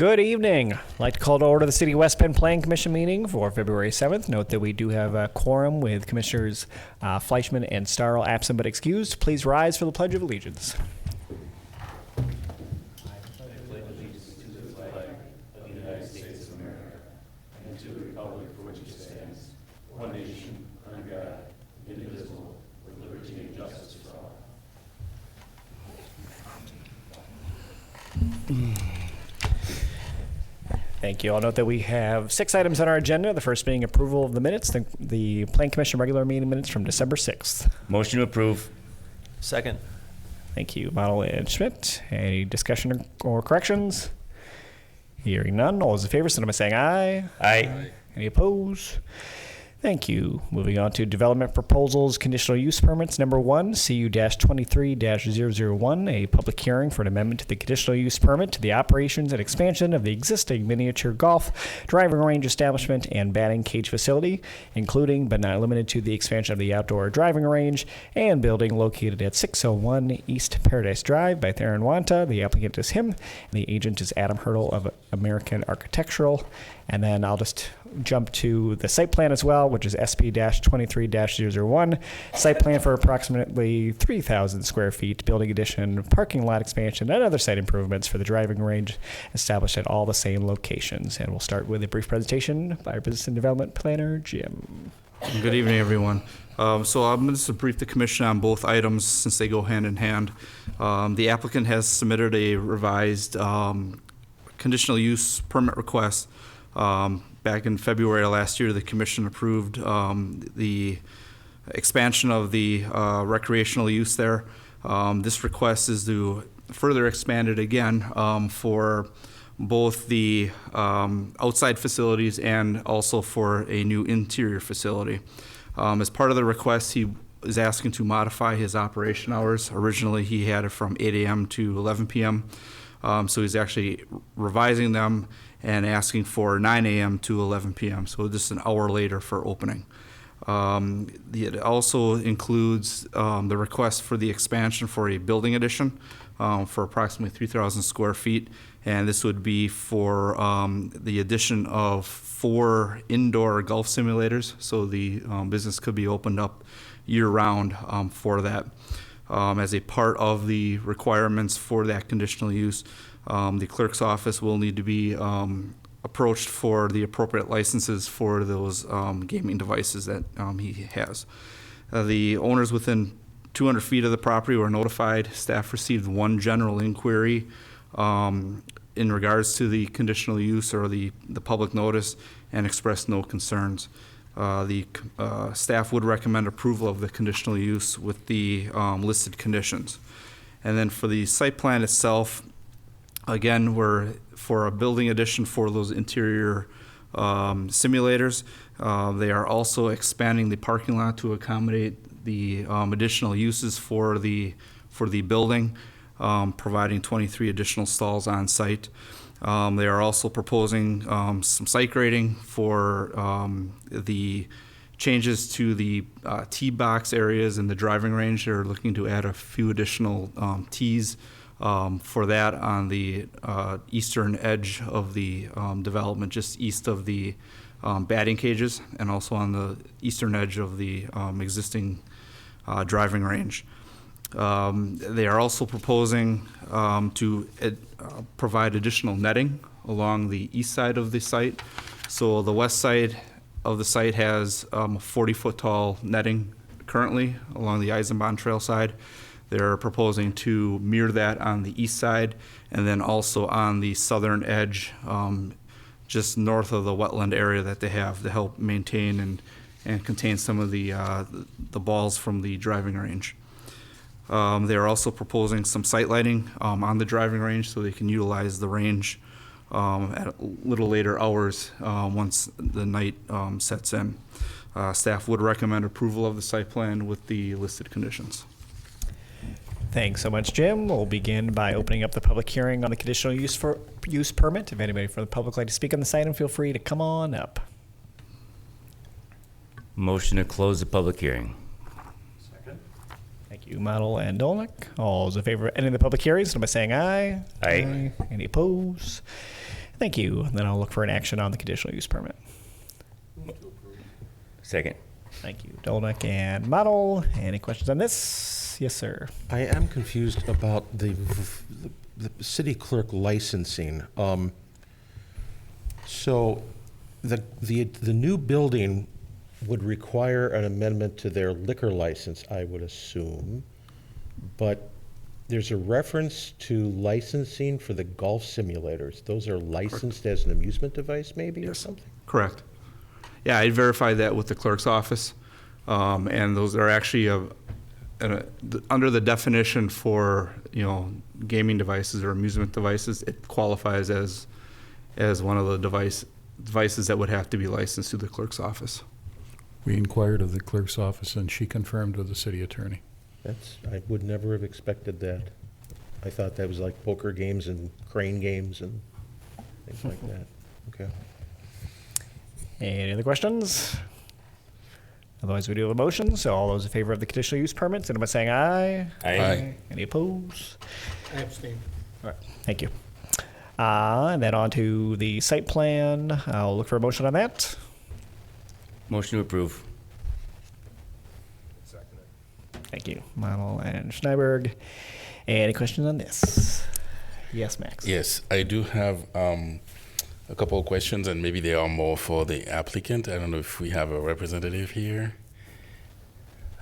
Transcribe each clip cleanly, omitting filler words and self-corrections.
Good evening. I'd like to call to order the City of West Bend Planning Commission meeting for February 7th. Note that we do have a quorum with Commissioners Fleischman and Starl absent but excused. Please rise for the Pledge of Allegiance. Thank you. I'll note that we have 6 items on our agenda. The first being approval of the minutes, the Plan Commission regular meeting minutes from December 6th. Motion to approve. Second. Thank you, Model and Schmidt. Any discussion or corrections? Hearing none. All those in favor, signify by saying aye. Aye. Any opposed? Thank you. Moving on to development proposals, conditional use permits. Number 1, CU-23-001, a public hearing for an amendment to the conditional use permit to the operations and expansion of the existing miniature golf, driving range establishment, and batting cage facility, including but not limited to the expansion of the outdoor driving range and building located at 601 East Paradise Drive by Theran Wanta. The applicant is him, and the agent is Adam Hurdle of American Architectural. And then I'll just jump to the site plan as well, which is SP-23-001. Site plan for approximately 3,000 square feet, building addition, parking lot expansion, and other site improvements for the driving range established at all the same locations. And we'll start with a brief presentation by our Business and Development Planner, Jim. Good evening, everyone. So I'm going to brief the commission on both items since they go hand in hand. The applicant has submitted a revised conditional use permit request. Back in February of last year, the commission approved the expansion of the recreational use there. This request is to further expand it again for both the outside facilities and also for a new interior facility. As part of the request, he is asking to modify his operation hours. Originally, he had it from 8 a.m. to 11 p.m. So he's actually revising them and asking for 9 a.m. to 11 p.m., so just an hour later for opening. It also includes the request for the expansion for a building addition for approximately 3,000 square feet, and this would be for the addition of 4 indoor golf simulators, so the business could be opened up year-round for that. As a part of the requirements for that conditional use, the clerk's office will need to be approached for the appropriate licenses for those gaming devices that he has. The owners within 200 feet of the property were notified. Staff received 1 general inquiry in regards to the conditional use or the public notice and expressed no concerns. The staff would recommend approval of the conditional use with the listed conditions. And then for the site plan itself, again, we're for a building addition for those interior simulators. They are also expanding the parking lot to accommodate the additional uses for the building, providing 23 additional stalls on site. They are also proposing some site grading for the changes to the tee box areas in the driving range. They're looking to add a few additional tees for that on the eastern edge of the development, just east of the batting cages, and also on the eastern edge of the existing driving range. They are also proposing to provide additional netting along the east side of the site. So the west side of the site has 40-foot tall netting currently along the Eisenbahn Trail side. They're proposing to mirror that on the east side and then also on the southern edge, just north of the wetland area that they have to help maintain and contain some of the balls from the driving range. They are also proposing some site lighting on the driving range so they can utilize the range at a little later hours once the night sets in. Staff would recommend approval of the site plan with the listed conditions. Thanks so much, Jim. We'll begin by opening up the public hearing on the conditional use permit. If anybody from the public would like to speak on this item, feel free to come on up. Motion to close the public hearing. Second. Thank you, Model and Dolnick. All those in favor of ending the public hearing, signify by saying aye. Aye. Any opposed? Thank you. Then I'll look for an action on the conditional use permit. Second. Thank you, Dolnick and Model. Any questions on this? Yes, sir. I am confused about the city clerk licensing. So the new building would require an amendment to their liquor license, I would assume. But there's a reference to licensing for the golf simulators. Those are licensed as an amusement device, maybe, or something? Correct. Yeah, I verified that with the clerk's office, and those are actually under the definition for, gaming devices or amusement devices. It qualifies as one of the devices that would have to be licensed through the clerk's office. We inquired of the clerk's office, and she confirmed with the city attorney. I would never have expected that. I thought that was like poker games and crane games and things like that. Okay. Any other questions? Otherwise, we do have a motion. So all those in favor of the conditional use permit, signify by saying aye. Aye. Any opposed? I abstain. All right, thank you. And then on to the site plan. I'll look for a motion on that. Motion to approve. Thank you, Model and Schneiberg. Any questions on this? Yes, Max. Yes, I do have a couple of questions, and maybe they are more for the applicant. I don't know if we have a representative here.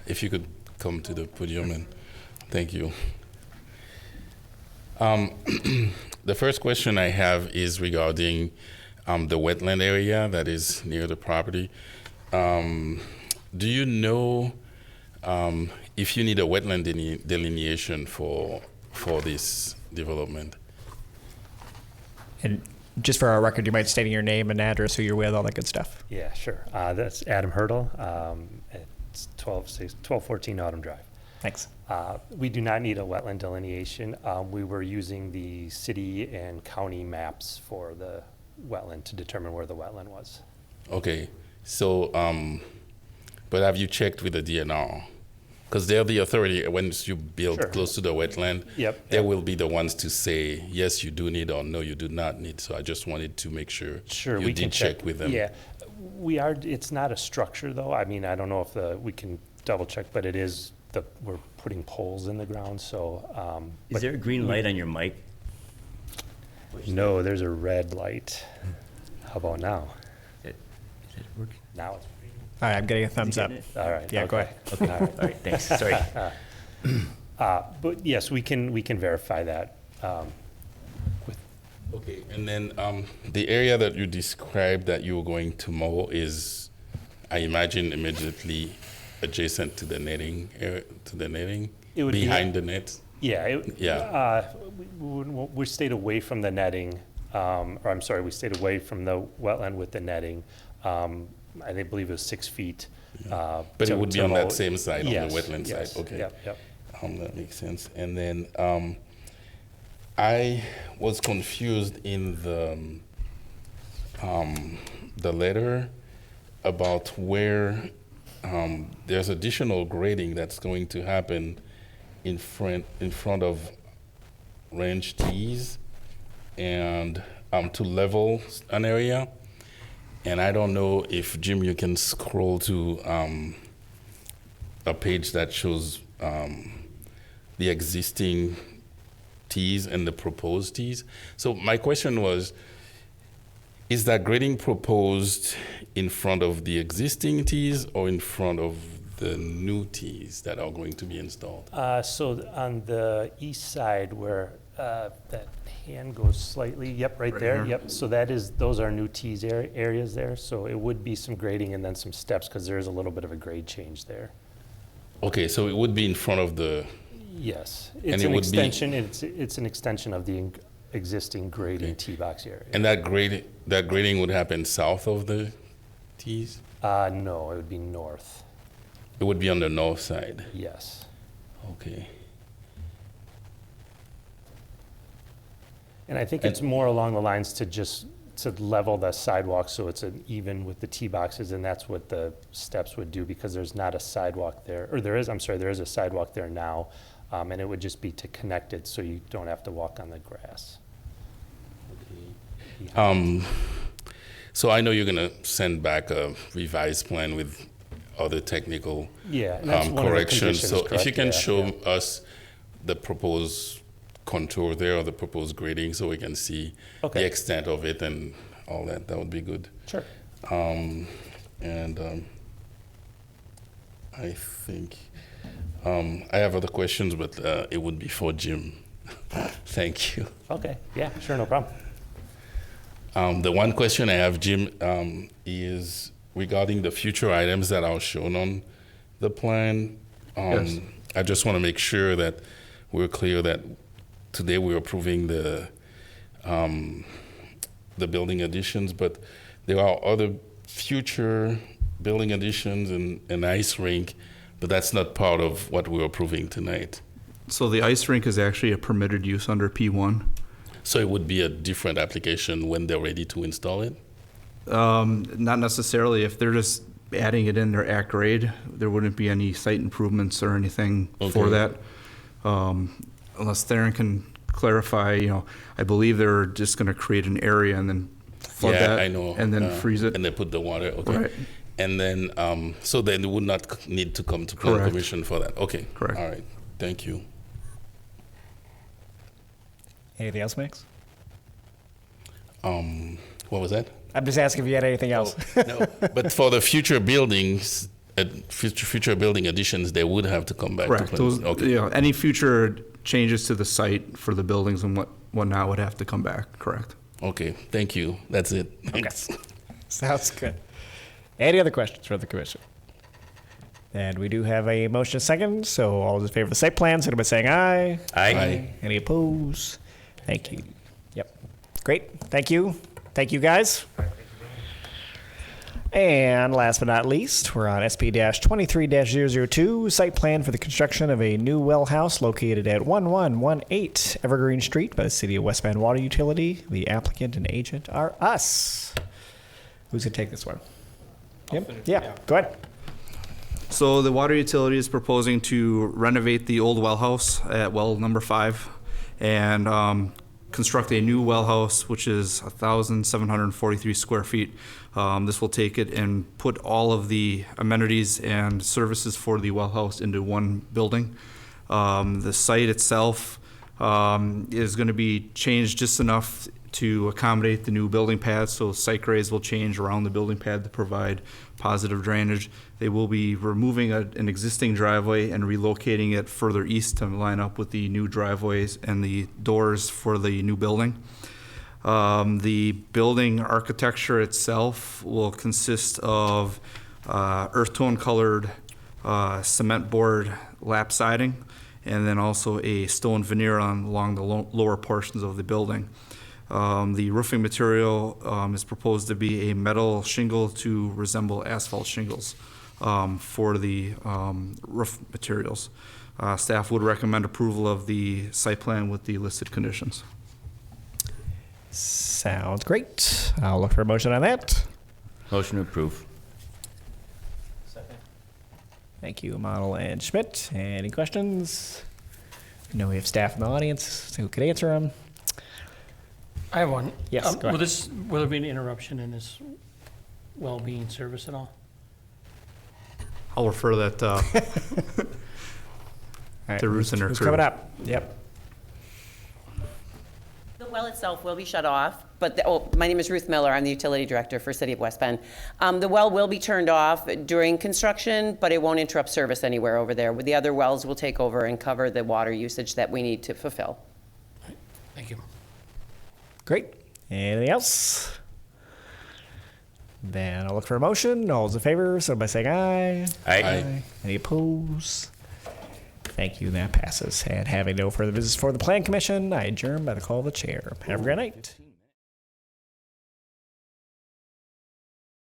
If you could come to the podium, and thank you. The first question I have is regarding the wetland area that is near the property. Do you know if you need a wetland delineation for this development? And just for our record, you mind stating your name and address, who you're with, all that good stuff. Yeah, sure. That's Adam Hurdle. It's 1214 Autumn Drive. Thanks. We do not need a wetland delineation. We were using the city and county maps for the wetland to determine where the wetland was. Okay, so, but have you checked with the DNR? Because they're the authority, once you build Sure. close to the wetland, Yep. they will be the ones to say, yes, you do need, or no, you do not need. So I just wanted to make sure Sure, you we did can check with them. Yeah, we are. It's not a structure though. I mean, I don't know if we can double check, but it is we're putting poles in the ground. So Is but there a green light on your mic? no, there's a red light. How about now? Is it working? Now it's All right, I'm getting a thumbs up. all right. Yeah, go okay. ahead. Okay. All right, thanks. Sorry. But yes, we can verify that. Okay, and then the area that you described that you were going to mow is, I imagine, immediately adjacent to the netting, It would be- behind the net. Yeah. Yeah. We stayed away from the netting, or I'm sorry, we stayed away from the wetland with the netting. I believe it was 6 feet. But it to- would be to on mow. that same side, on Yes, the wetland yes, side. Okay. Yep. That makes sense. And then I was confused in the letter about where there's additional grading that's going to happen in front of range tees and to level an area. And I don't know if, Jim, you can scroll to a page that shows the existing tees and the proposed tees. So my question was, is that grading proposed in front of the existing tees or in front of the new tees that are going to be installed? So on the east side where that hand goes slightly, yep, right there, here. yep. So those are new tees areas there. So it would be some grading and then some steps because there is a little bit of a grade change there. Okay, so it would be in front of the, Yes, And it's it an would be- extension. It's an extension of the existing grading tee box area. and that grading would happen south of the tees? No, it would be north. It would be on the north side. Yes. Okay. And I think it's more along the lines to level the sidewalk so it's an even with the tee boxes, and that's what the steps would do because there's not a sidewalk there, or there is a sidewalk there now, and it would just be to connect it so you don't have to walk on the grass. So I know you're gonna send back a revised plan with other technical Yeah, and that's one of the corrections. conditions, So if you correct? can Yeah, show yeah. us the proposed contour there or the proposed grading so we can see Okay. the extent of it and all that, that would be good. Sure. And I think I have other questions, but it would be for Jim. Thank you. Okay, yeah, sure, no problem. The one question I have, Jim, is regarding the future items that are shown on the plan. Yes. I just want to make sure that we're clear that today we're approving the building additions, but there are other future building additions and an ice rink, but that's not part of what we're approving tonight. So the ice rink is actually a permitted use under P1. So it would be a different application when they're ready to install it? Not necessarily. If they're just adding it in their at grade, there wouldn't be any site improvements or anything for Okay. that. Unless Theran can clarify, I believe they're just going to create an area and then flood Yeah, that. I know. And then freeze it. And they put the water, okay. Right. And then, so then it would not need to come to plan Correct. commission for that? Okay. Correct. All right, thank you. Anything else, Max? What was that? I'm just asking if you had anything else. No, but for the future buildings, future building additions, they would have to come back Correct. to plan. Those, Okay, any future changes to the site for the buildings and whatnot would have to come back, correct? okay, thank you. That's it. Thanks. Sounds good. Any other questions from the commission? And we do have a motion second, so all those in favor of the site plan, signify by saying aye. Aye. Any opposed? Thank you. Yep. Great. Thank you. Thank you, guys. And last but not least, we're on SP-23-002, site plan for the construction of a new well house located at 1118 Evergreen Street by the City of West Bend Water Utility. The applicant and agent are us. Who's going to take this one? Yep. Yeah, go ahead. So the water utility is proposing to renovate the old well house at well number 5 and construct a new well house, which is 1,743 square feet. This will take it and put all of the amenities and services for the well house into one building. The site itself is going to be changed just enough to accommodate the new building pad, so site grades will change around the building pad to provide positive drainage. They will be removing an existing driveway and relocating it further east to line up with the new driveways and the doors for the new building. The building architecture itself will consist of earth tone colored cement board lap siding and then also a stone veneer along the lower portions of the building. The roofing material is proposed to be a metal shingle to resemble asphalt shingles for the roof materials. Staff would recommend approval of the site plan with the listed conditions. Sounds great. I'll look for a motion on that. Motion to approve. Thank you, Model and Schmidt. Any questions? I know we have staff in the audience who could answer them. I have one. Yes, go ahead. Will there be an interruption in this well-being service at all? I'll refer that All right, to Ruth and her who's crew. coming up? Yep. The well itself will be shut off, but, my name is Ruth Miller. I'm the utility director for City of West Bend. The well will be turned off during construction, but it won't interrupt service anywhere over there. The other wells will take over and cover the water usage that we need to fulfill. Thank you. Great. Anything else? Then I'll look for a motion. All those in favor, so by saying aye. Aye. Any opposed? Thank you. That passes. And having no further business for the Plan Commission, I adjourn by the call of the chair. Have a great night.